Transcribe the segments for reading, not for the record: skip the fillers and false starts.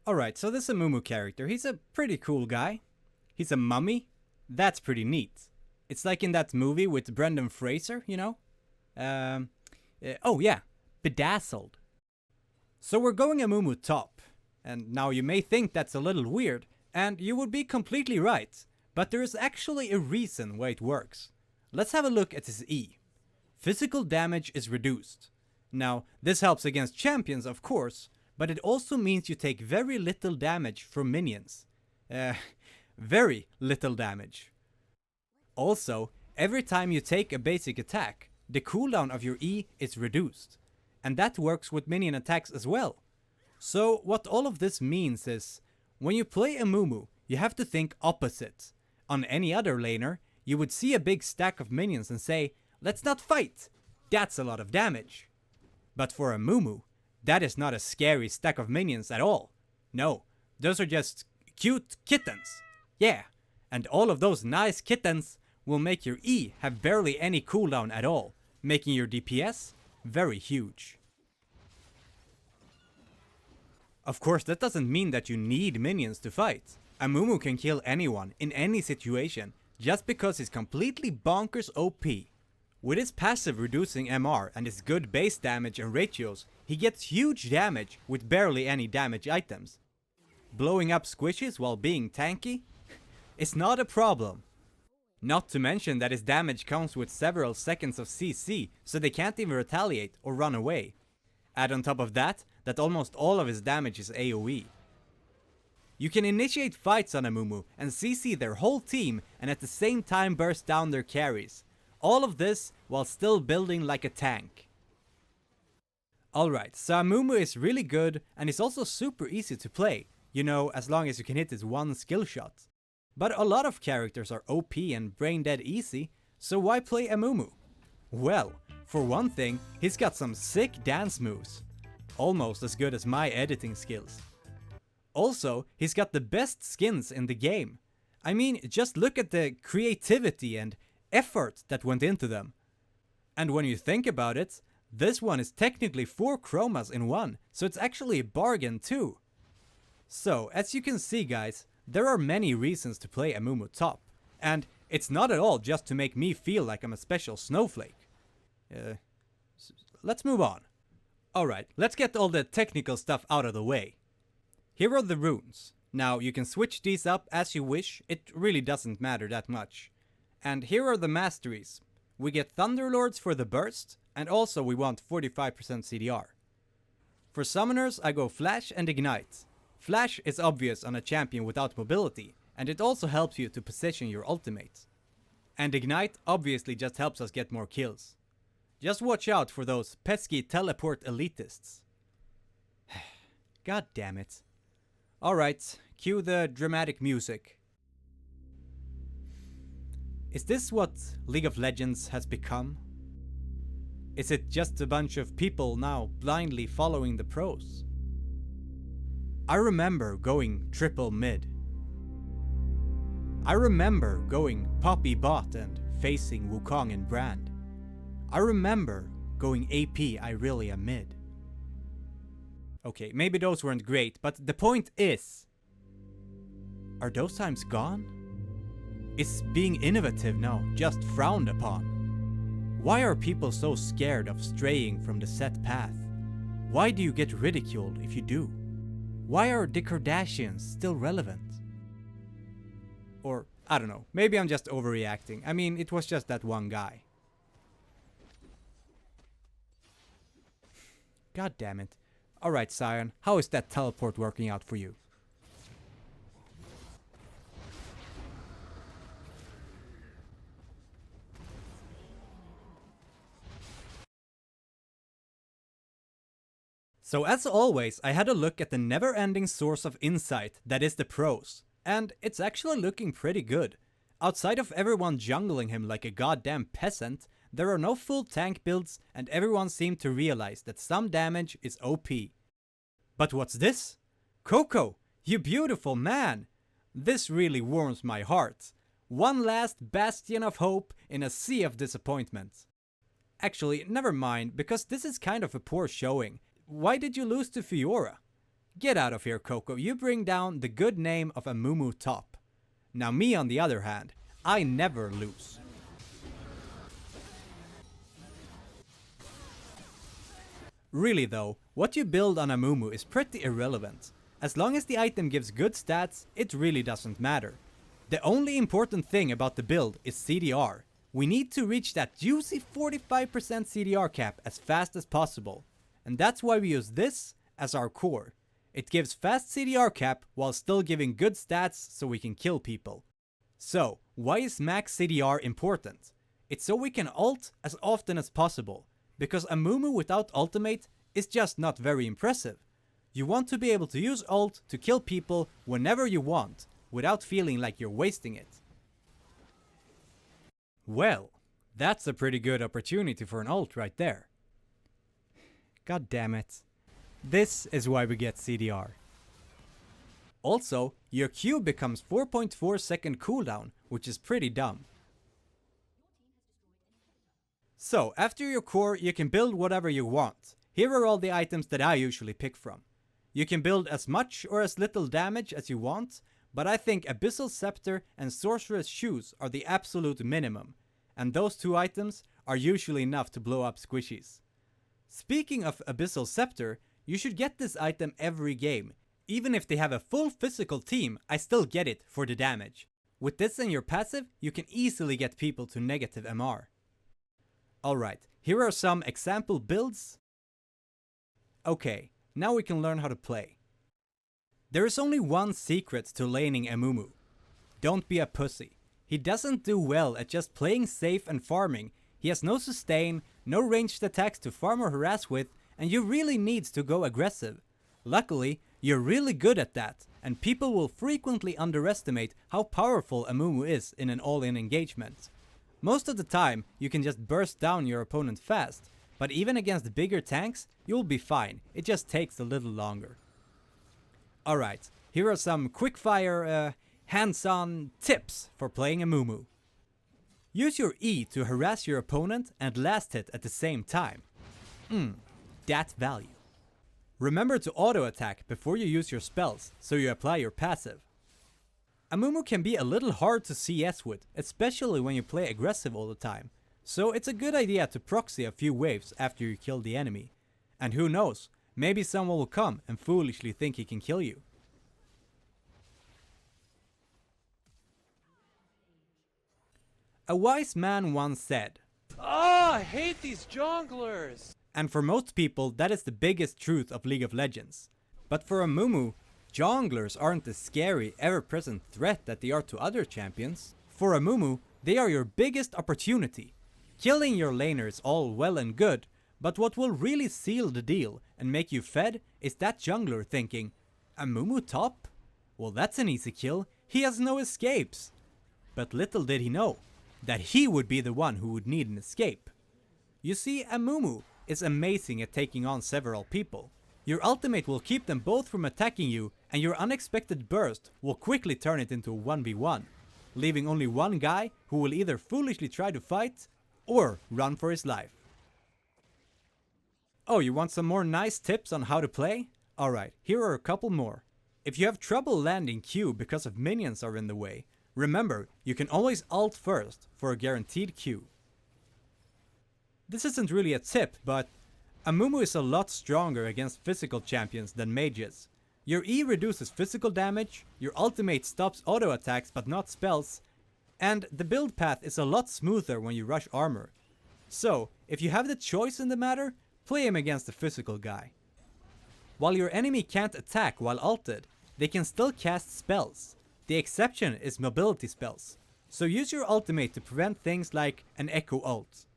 Alright, so this Amumu character, he's a pretty cool guy. He's a mummy. That's pretty neat. It's like in that movie with Brendan Fraser, you know? Oh yeah, Bedazzled. So we're going Amumu top. And now you may think that's a little weird, and you would be completely right. But there is actually a reason why it works. Let's have a look at his E. Physical damage is reduced. Now, this helps against champions, of course, but it also means you take very little damage from minions. Very little damage. Also, every time you take a basic attack, the cooldown of your E is reduced. And that works with minion attacks as well. So what all of this means is, when you play Amumu, you have to think opposite. On any other laner, you would see a big stack of minions and say, let's not fight, that's a lot of damage. But for Amumu, that is not a scary stack of minions at all. No, those are just cute kittens. Yeah, and all of those nice kittens will make your E have barely any cooldown at all, making your DPS very huge. Of course, that doesn't mean that you need minions to fight. Amumu can kill anyone in any situation just because he's completely bonkers OP. With his passive reducing MR and his good base damage and ratios, he gets huge damage with barely any damage items. Blowing up squishes while being tanky? It's not a problem. Not to mention that his damage comes with several seconds of CC, so they can't even retaliate or run away. Add on top of that almost all of his damage is AoE. You can initiate fights on Amumu and CC their whole team and at the same time burst down their carries. All of this while still building like a tank. Alright, so Amumu is really good and is also super easy to play, you know, as long as you can hit his one skill shot. But a lot of characters are OP and brain dead easy, so why play Amumu? Well, for one thing, he's got some sick dance moves. Almost as good as my editing skills. Also, he's got the best skins in the game. I mean, just look at the creativity and effort that went into them. And when you think about it, this one is technically 4 chromas in one, so it's actually a bargain too. So, as you can see guys, there are many reasons to play Amumu top. And it's not at all just to make me feel like I'm a special snowflake. Let's move on. Alright, let's get all the technical stuff out of the way. Here are the runes. Now, you can switch these up as you wish, it really doesn't matter that much. And here are the masteries. We get Thunderlords for the burst, and also we want 45% CDR. For summoners, I go Flash and Ignite. Flash is obvious on a champion without mobility, and it also helps you to position your ultimate. And Ignite obviously just helps us get more kills. Just watch out for those pesky teleport elitists. God damn it. Alright, cue the dramatic music. Is this what League of Legends has become? Is it just a bunch of people now blindly following the pros? I remember going triple mid. I remember going Poppy bot and facing Wukong and Brand. I remember going AP Irelia mid. Okay, maybe those weren't great, but the point is... Are those times gone? Is being innovative now just frowned upon? Why are people so scared of straying from the set path? Why do you get ridiculed if you do? Why are the Kardashians still relevant? Or, I don't know, maybe I'm just overreacting. I mean, it was just that one guy. God damn it. Alright, Sion, how is that teleport working out for you? So as always, I had a look at the never-ending source of insight that is the pros, and it's actually looking pretty good. Outside of everyone jungling him like a goddamn peasant, there are no full tank builds and everyone seemed to realize that some damage is OP. But what's this? Coco, you beautiful man! This really warms my heart. One last bastion of hope in a sea of disappointment. Actually, never mind, because this is kind of a poor showing. Why did you lose to Fiora? Get out of here, Coco. You bring down the good name of Amumu top. Now me on the other hand, I never lose. Really though, what you build on Amumu is pretty irrelevant. As long as the item gives good stats, it really doesn't matter. The only important thing about the build is CDR. We need to reach that juicy 45% CDR cap as fast as possible. And that's why we use this as our core. It gives fast CDR cap while still giving good stats so we can kill people. So, why is Max Cdr important? It's so we can ult as often as possible, because Amumu without ultimate is just not very impressive. You want to be able to use ult to kill people whenever you want, without feeling like you're wasting it. Well, that's a pretty good opportunity for an ult right there. God damn it. This is why we get CDR. Also, your Q becomes 4.4 second cooldown, which is pretty dumb. So, after your core, you can build whatever you want. Here are all the items that I usually pick from. You can build as much or as little damage as you want, but I think Abyssal Scepter and Sorceress Shoes are the absolute minimum, and those two items are usually enough to blow up squishies. Speaking of Abyssal Scepter, you should get this item every game. Even if they have a full physical team, I still get it for the damage. With this in your passive, you can easily get people to negative MR. Alright, here are some example builds. Okay, now we can learn how to play. There is only one secret to laning Amumu. Don't be a pussy. He doesn't do well at just playing safe and farming. He has no sustain, no ranged attacks to farm or harass with, and you really need to go aggressive. Luckily, you're really good at that, and people will frequently underestimate how powerful Amumu is in an all-in engagement. Most of the time, you can just burst down your opponent fast, but even against bigger tanks, you'll be fine. It just takes a little longer. Alright, here are some quickfire, hands-on tips for playing Amumu. Use your E to harass your opponent and last hit at the same time. That value. Remember to auto-attack before you use your spells, so you apply your passive. Amumu can be a little hard to CS with, especially when you play aggressive all the time, so it's a good idea to proxy a few waves after you kill the enemy. And who knows, maybe someone will come and foolishly think he can kill you. A wise man once said, "Oh, I hate these jonglers!" And for most people, that is the biggest truth of League of Legends. But for Amumu, jonglers aren't the scary, ever-present threat that they are to other champions. For Amumu, they are your biggest opportunity. Killing your laner is all well and good, but what will really seal the deal and make you fed is that jungler thinking, Amumu top? Well, that's an easy kill, he has no escapes. But little did he know that he would be the one who would need an escape. You see, Amumu is amazing at taking on several people. Your ultimate will keep them both from attacking you, and your unexpected burst will quickly turn it into a 1v1, leaving only one guy who will either foolishly try to fight or run for his life. Oh, you want some more nice tips on how to play? Alright, here are a couple more. If you have trouble landing Q because of minions are in the way, remember, you can always ult first for a guaranteed Q. This isn't really a tip, but Amumu is a lot stronger against physical champions than mages. Your E reduces physical damage, your ultimate stops auto attacks but not spells, and the build path is a lot smoother when you rush armor. So, if you have the choice in the matter, play him against a physical guy. While your enemy can't attack while ulted, they can still cast spells. The exception is mobility spells, so use your ultimate to prevent things like an echo ult.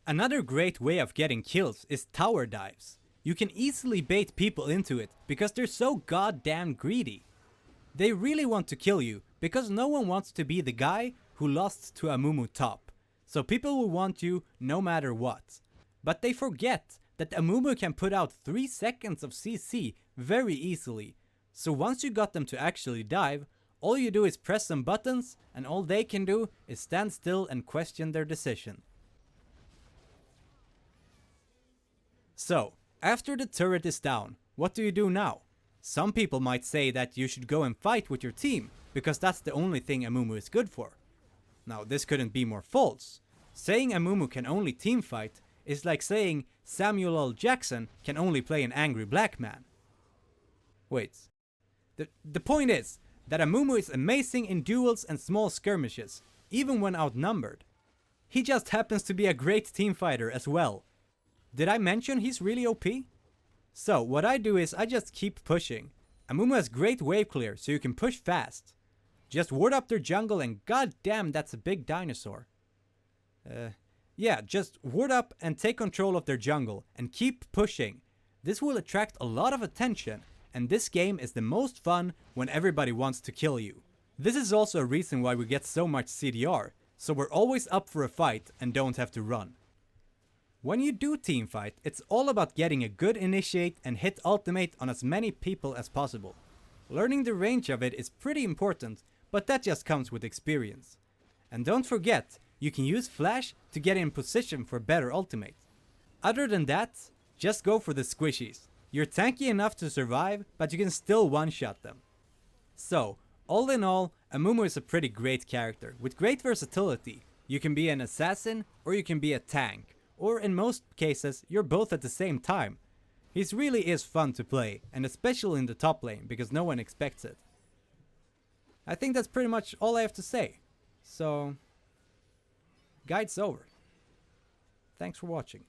Another great way of getting kills is tower dives. You can easily bait people into it because they're so goddamn greedy. They really want to kill you because no one wants to be the guy who lost to Amumu top. So people will want you no matter what. But they forget that Amumu can put out 3 seconds of CC very easily. So once you got them to actually dive, all you do is press some buttons and all they can do is stand still and question their decision. So, after the turret is down, what do you do now? Some people might say that you should go and fight with your team, because that's the only thing Amumu is good for. Now, this couldn't be more false. Saying Amumu can only team fight is like saying Samuel L. Jackson can only play an angry black man. Wait. The point is that Amumu is amazing in duels and small skirmishes, even when outnumbered. He just happens to be a great team fighter as well. Did I mention he's really OP? So what I do is I just keep pushing. Amumu has great wave clear, so you can push fast. Just ward up their jungle and goddamn, that's a big dinosaur. Yeah, just ward up and take control of their jungle and keep pushing. This will attract a lot of attention, and this game is the most fun when everybody wants to kill you. This is also a reason why we get so much CDR, so we're always up for a fight and don't have to run. When you do teamfight, it's all about getting a good initiate and hit ultimate on as many people as possible. Learning the range of it is pretty important, but that just comes with experience. And don't forget, you can use flash to get in position for better ultimate. Other than that, just go for the squishies. You're tanky enough to survive, but you can still one-shot them. So, all in all, Amumu is a pretty great character, with great versatility. You can be an assassin, or you can be a tank, or in most cases, you're both at the same time. He really is fun to play, and especially in the top lane, because no one expects it. I think that's pretty much all I have to say. So, guide's over. Thanks for watching.